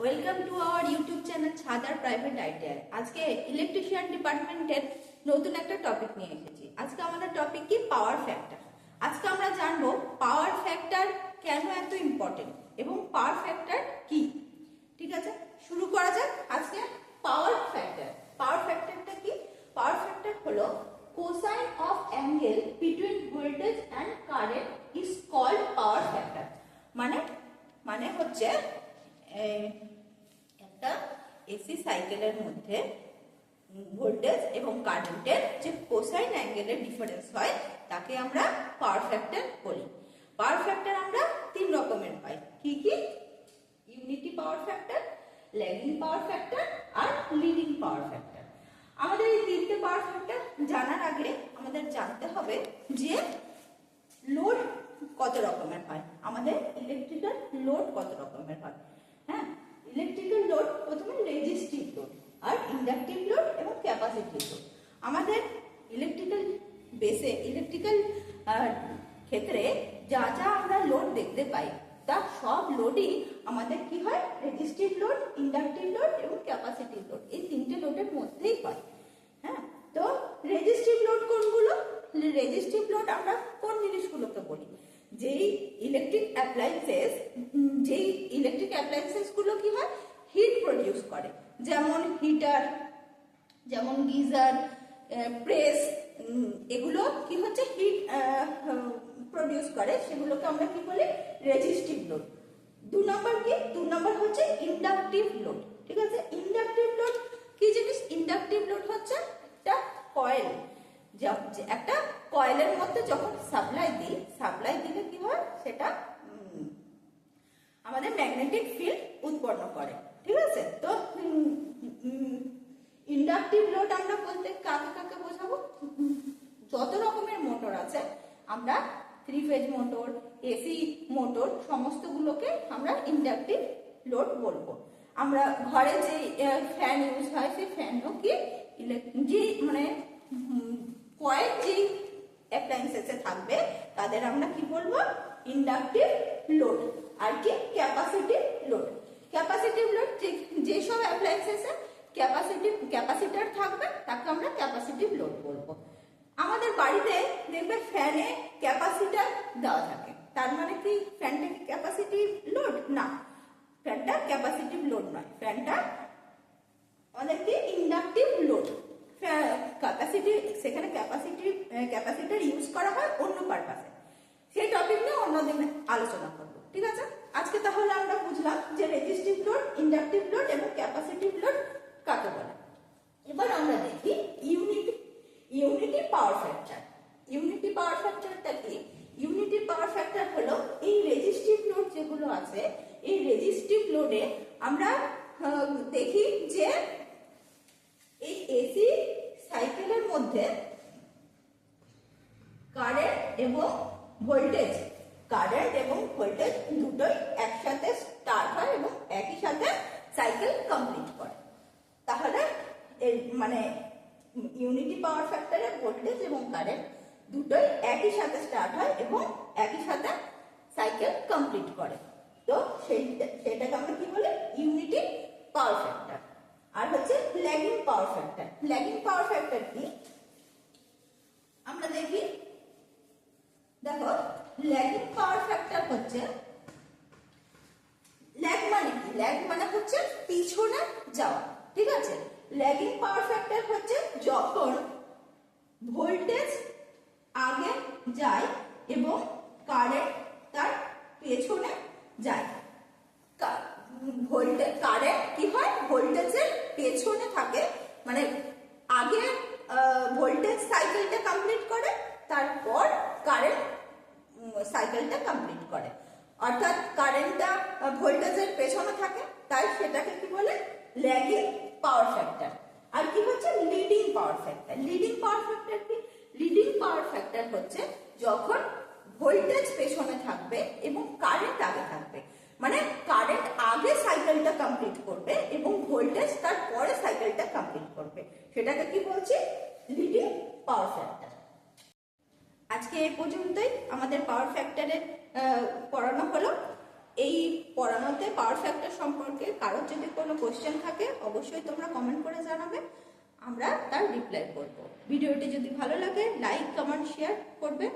Welcome to our YouTube channel ছাদার private idea. আজকে electrician ডিপার্টমেন্টের নতুন একটা টপিক নিয়ে এসেছি। আজকে আমাদের টপিক কি পাওয়ার ফ্যাক্টর। আজকে আমরা জানবো পাওয়ার ফ্যাক্টর কেন এত ইম্পর্টেন্ট এবং পাওয়ার ফ্যাক্টর কি। ঠিক আছে, শুরু করা যাক। আজকে পাওয়ার ফ্যাক্টর। পাওয়ার ফ্যাক্টরটা কি? পাওয়ার ফ্যাক্টর হলো cosine of angle between voltage and current is called power factor. মানে হচ্ছে একটা এসি সাইকেলের মধ্যে ভোল্টেজ এবং কারেন্টের যে কোসাইন অ্যাঙ্গেলের ডিফারেন্স হয় তাকে আমরা পাওয়ার ফ্যাক্টর বলি। পাওয়ার ফ্যাক্টর আমরা তিন রকমের পাই। কি কি? Unity power factor, lagging power factor আর লিডিং পাওয়ার ফ্যাক্টর। আমাদের এই তিনটে পাওয়ার ফ্যাক্টর জানার আগে আমাদের জানতে হবে যে লোড কত রকমের হয়, আমাদের ইলেকট্রিক্যাল লোড কত রকমের হয়। হ্যাঁ, ইলেকট্রিক্যাল লোড প্রথমে রেজিস্টিভ লোড আর ইন্ডাকটিভ লোড এবং ক্যাপাসিটিভ লোড। আমাদের ইলেকট্রিক্যাল ক্ষেত্রে যা যা আমরা লোড দেখতে পাই তা সব লোডই আমাদের কি হয়? রেজিস্টিভ লোড, ইন্ডাকটিভ লোড এবং ক্যাপাসিটিভ লোড, এই তিনটে লোডের মধ্যেই হয়। হ্যাঁ, তো রেজিস্টিভ লোড কোনগুলো? রেজিস্টিভ লোড আমরা কোন জিনিসগুলোকে বলি? যেই ইলেকট্রিক অ্যাপ্লায়েন্সেস গুলো কি হয়? হিট প্রডিউস করে, যেমন হিটার, যেমন গিজার, প্রেস, এগুলো কি হচ্ছে? হিট প্রডিউস করে, সেগুলোকে আমরা কি বলি? Resistive load. দু নম্বর হচ্ছে ইন্ডাকটিভ লোড। ঠিক আছে, ইন্ডাকটিভ লোড কি জিনিস? ইন্ডাকটিভ লোড হচ্ছে একটা কয়েল, একটা কয়েলের মধ্যে যখন সাপ্লাই দিলে কি হয়? সেটা আমাদের ম্যাগনেটিক ফিল্ড উৎপন্ন করে। ঠিক আছে, তো ইন্ডাকটিভ লোড আমরা বলতে কাকে কাকে বোঝাবো? যত রকমের মোটর আছে, আমরা 3 ফেজ মোটর, এসি মোটর, সমস্তগুলোকে আমরা ইন্ডাকটিভ লোড বলবো। আমরা ঘরে যে ফ্যান ইউজ হয়, সেই ফ্যানও কি মানে কয়েল যে অ্যাপ্লায়েন্সেসে থাকবে তাদের আমরা কি বলবো? Inductive load. আর কি? Capacitive load. ক্যাপাসিটিভ লোড যেসব অ্যাপ্লায়েন্সেসে ক্যাপাসিটার থাকবে তাকে আমরা ক্যাপাসিটিভ লোড বলবো। আমাদের বাড়িতে দেখবে ফ্যানে ক্যাপাসিটার দেওয়া থাকে, তার মানে কি ফ্যানটা কি ক্যাপাসিটিভ লোড? না, ফ্যানটা ক্যাপাসিটিভ লোড নয়, ফ্যানটা আমাদের কি ইন্ডাকটিভ লোড। সেখানে ক্যাপাসিটার ইউজ করা হয় অন্য পারপাসে। সেই টপিক নিয়ে অন্যদিন আলোচনা করবো। ঠিক আছে, আজকে তাহলে আমরা বুঝলাম যে রেজিস্টিভ লোড, ইন্ডাকটিভ লোড এবং ক্যাপাসিটিভ লোড কাকে বলে। এবার আমরা দেখি unity power factor. Unity power ফ্যাক্টরটা কি? ইউনিটি পাওয়ার ফ্যাক্টর হলো এই রেজিস্টিভ লোড যেগুলো আছে, এই রেজিস্টিভ লোডে আমরা দেখি যে এই এসি সাইকেলের মধ্যে কারেন্ট এবং ভোল্টেজ দুটোই একসাথে স্টার্ট হয় এবং একই সাথে সাইকেল কমপ্লিট করে। তাহলে মানে ইউনিটি পাওয়ার ফ্যাক্টরে ভোল্টেজ এবং কারেন্ট দুটোই একই সাথে স্টার্ট হয় এবং একই সাথে সাইকেল কমপ্লিট করে। তো সেটাকে আমরা কি বলি? Unity power factor. আর হচ্ছে lagging power factor. Lagging power factor কি? আমরা দেখো, ল্যাগিং পাওয়ার ফ্যাক্টর হচ্ছে, ল্যাগ মানে কি? ল্যাগ মানে হচ্ছে পিছনে যাওয়া। ঠিক আছে, ল্যাগিং পাওয়ার ফ্যাক্টর হচ্ছে যখন ভোল্টেজ আগে যায় এবং কারেন্ট তার পেছনে যায়। কারেন্ট কি হয়? ভোল্টেজের পেছনে থাকে, মানে আগে ভোল্টেজ সাইকেলটা কমপ্লিট করে, তারপর কারেন্ট সাইকেলটা কমপ্লিট করে। অর্থাৎ কারেন্টটা ভোল্টেজের পেছনে থাকে, তাই সেটাকে কি বলে? Lagging power factor. আর কি হচ্ছে? Leading power factor. Leading power factor কি? লিডিং পাওয়ার ফ্যাক্টর হচ্ছে যখন ভোল্টেজ পেছনে থাকবে এবং কারেন্ট আগে থাকবে, মানে কারেন্ট আগে সাইকেলটা কমপ্লিট করবে এবং ভোল্টেজ তার পরে সাইকেলটা কমপ্লিট করবে, সেটাকে কি বলছি? Leading power factor. আজকে এই পর্যন্তই আমাদের পাওয়ার ফ্যাক্টরের পড়ানো হলো। এই পড়ানোতে পাওয়ার ফ্যাক্টর সম্পর্কে কারোর যদি কোনো কোয়েশ্চেন থাকে অবশ্যই তোমরা কমেন্ট করে জানাবে, আমরা তার রিপ্লাই করব। ভিডিওটি যদি ভালো লাগে লাইক কমেন্ট শেয়ার করবে।